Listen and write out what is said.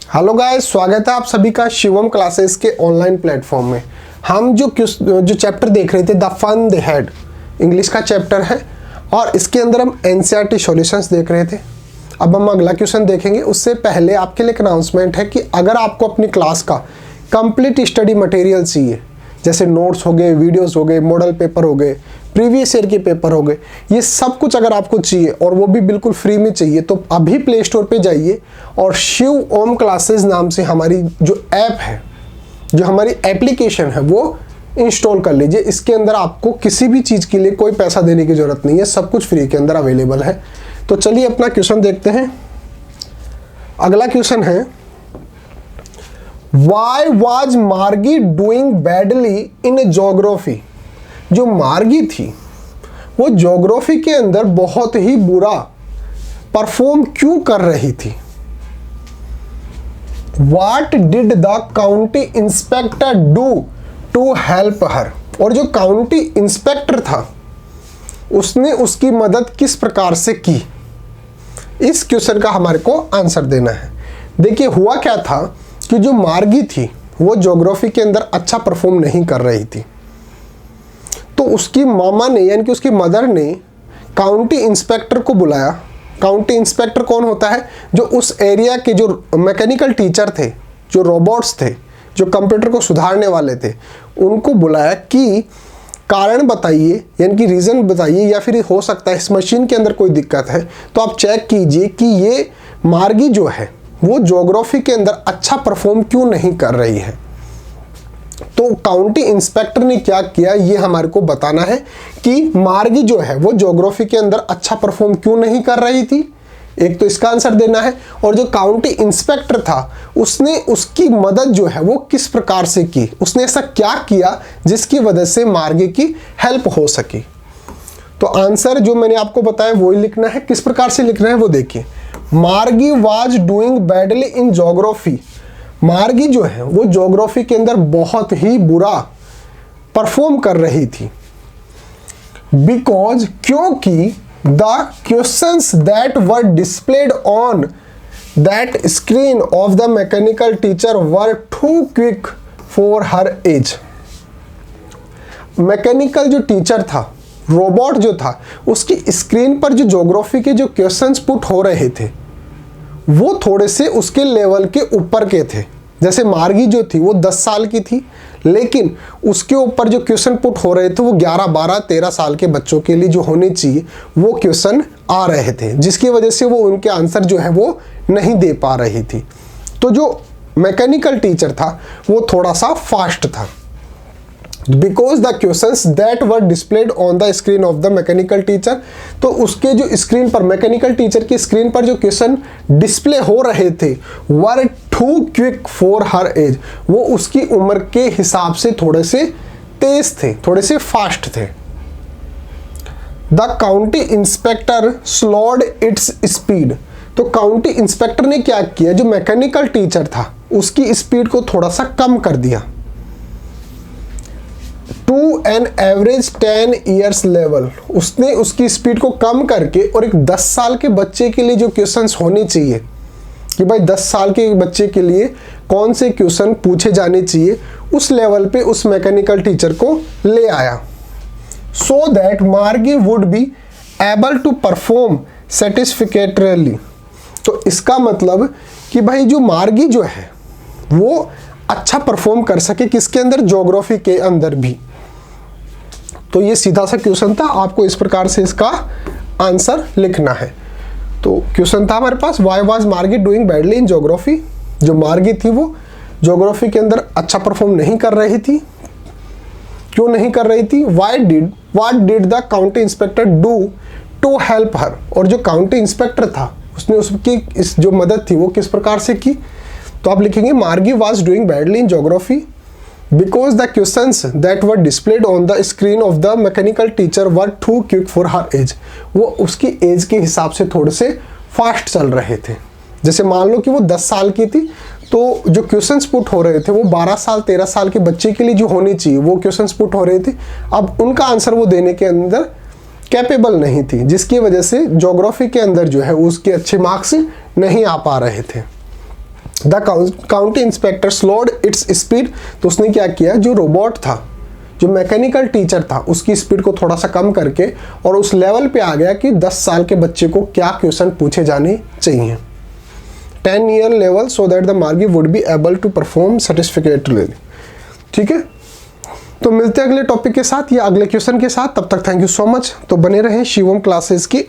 Hello guys, स्वागत है आप सभी का शिवम क्लासेस के ऑनलाइन प्लेटफॉर्म में। हम जो चैप्टर देख रहे थे the fun they had, English का चैप्टर है और इसके अंदर हम एनसीईआरटी सॉल्यूशंस देख रहे थे। अब हम अगला क्वेश्चन देखेंगे। उससे पहले आपके लिए एक अनाउंसमेंट है कि अगर आपको अपनी क्लास का कंप्लीट स्टडी मटेरियल चाहिए, जैसे नोट्स हो गए, वीडियोस हो गए, मॉडल पेपर हो गए, प्रीवियस ईयर के पेपर हो गए, ये सब कुछ अगर आपको चाहिए और वो भी बिल्कुल फ्री में चाहिए, तो अभी प्ले स्टोर पे जाइए और शिव ओम क्लासेस नाम से हमारी जो ऐप है, जो हमारी एप्लीकेशन है, वो इंस्टॉल कर लीजिए। इसके अंदर आपको किसी भी चीज़ के लिए कोई पैसा देने की ज़रूरत नहीं है, सब कुछ फ्री के अंदर अवेलेबल है। तो चलिए अपना क्वेश्चन देखते हैं। अगला क्वेश्चन है, वाई वॉज मार्गी डूइंग बैडली इन ज्योग्राफी। जो मार्गी थी वो ज्योग्राफी के अंदर बहुत ही बुरा परफॉर्म क्यों कर रही थी। What did the county inspector do to help her. और जो काउंटी इंस्पेक्टर था उसने उसकी मदद किस प्रकार से की। इस क्वेश्चन का हमारे को आंसर देना है। देखिए हुआ क्या था कि जो मार्गी थी वो ज्योग्राफी के अंदर अच्छा परफॉर्म नहीं कर रही थी, तो उसकी मामा ने यानी कि उसकी मदर ने काउंटी इंस्पेक्टर को बुलाया। काउंटी इंस्पेक्टर कौन होता है? जो उस एरिया के जो मैकेनिकल टीचर थे, जो रोबोट्स थे, जो कंप्यूटर को सुधारने वाले थे, उनको बुलाया कि कारण बताइए, यानी कि रीज़न बताइए, या फिर हो सकता है इस मशीन के अंदर कोई दिक्कत है, तो आप चेक कीजिए कि ये मार्गी जो है वो ज्योग्राफी के अंदर अच्छा परफॉर्म क्यों नहीं कर रही है। तो काउंटी इंस्पेक्टर ने क्या किया ये हमारे को बताना है कि मार्गी जो है वो ज्योग्राफी के अंदर अच्छा परफॉर्म क्यों नहीं कर रही थी। एक तो इसका आंसर देना है, और जो काउंटी इंस्पेक्टर था उसने उसकी मदद जो है वो किस प्रकार से की, उसने ऐसा क्या किया जिसकी वजह से मार्गी की हेल्प हो सकी। तो आंसर जो मैंने आपको बताया वही लिखना है। किस प्रकार से लिखना है वो देखिए। मार्गी was doing badly in geography. मार्गी जो है वो ज्योग्राफी के अंदर बहुत ही बुरा परफॉर्म कर रही थी। बिकॉज, क्योंकि the questions that were displayed on that screen of the mechanical teacher were too quick for her age. Mechanical जो टीचर था, रोबोट जो था, उसकी स्क्रीन पर जो ज्योग्राफी के जो क्वेश्चंस पुट हो रहे थे वो थोड़े से उसके लेवल के ऊपर के थे। जैसे मार्गी जो थी वो 10 साल की थी, लेकिन उसके ऊपर जो क्वेश्चन पुट हो रहे थे वो 11, 12, 13 साल के बच्चों के लिए जो होने चाहिए वो क्वेश्चन आ रहे थे, जिसकी वजह से वो उनके आंसर जो है वो नहीं दे पा रही थी। तो जो मैकेनिकल टीचर था वो थोड़ा सा फास्ट था। Because the questions that were displayed on the screen of the mechanical teacher, तो उसके जो स्क्रीन पर, मैकेनिकल टीचर की स्क्रीन पर जो क्वेश्चन डिस्प्ले हो रहे थे were too quick for her age, वो उसकी उम्र के हिसाब से थोड़े से तेज थे, थोड़े से फास्ट थे। The county inspector slowed its speed. तो काउंटी इंस्पेक्टर ने क्या किया, जो मैकेनिकल टीचर था उसकी स्पीड को थोड़ा सा कम कर दिया to an average 10 years level. उसने उसकी स्पीड को कम करके और एक 10 साल के बच्चे के लिए जो क्वेश्चंस होने चाहिए कि भाई 10 साल के बच्चे के लिए कौन से क्वेश्चन पूछे जाने चाहिए, उस लेवल पे उस मैकेनिकल टीचर को ले आया। So that Margi would be able to perform satisfactorily. तो इसका मतलब कि भाई जो मार्गी जो है वो अच्छा परफॉर्म कर सके, किसके अंदर, ज्योग्राफी के अंदर भी। तो ये सीधा सा क्वेश्चन था, आपको इस प्रकार से इसका आंसर लिखना है। तो क्वेश्चन था हमारे पास, व्हाई वाज मार्गी डूइंग बैडली इन ज्योग्राफी। जो मार्गी थी वो ज्योग्राफी के अंदर अच्छा परफॉर्म नहीं कर रही थी। क्यों नहीं कर रही थी? What did the county inspector do to help her. और जो काउंटी इंस्पेक्टर था उसने उसकी इस जो मदद थी वो किस प्रकार से की। तो आप लिखेंगे Margie was doing badly in geography because the questions that were displayed on the screen of the mechanical teacher were too quick for her age. वो उसकी एज के हिसाब से थोड़े से फास्ट चल रहे थे। जैसे मान लो कि वो 10 साल की थी, तो जो क्वेश्चंस पुट हो रहे थे वो 12 साल 13 साल के बच्चे के लिए जो होने चाहिए वो क्वेश्चंस पुट हो रहे थे। अब उनका आंसर वो देने के अंदर कैपेबल नहीं थी, जिसकी वजह से ज्योग्राफी के अंदर जो है उसके अच्छे मार्क्स नहीं आ पा रहे थे। The county inspector slowed its speed, तो उसने क्या किया, जो रोबोट था, जो मैकेनिकल टीचर था, उसकी स्पीड को थोड़ा सा कम करके और उस लेवल पे आ गया कि 10 साल के बच्चे को क्या क्वेश्चन पूछे जाने चाहिए, 10 year level, so that the Margi would be able to perform satisfactorily. ठीक है, तो मिलते हैं अगले टॉपिक के साथ या अगले क्वेश्चन के साथ, तब तक थैंक यू सो मच। तो बने रहें शिवम क्लासेस की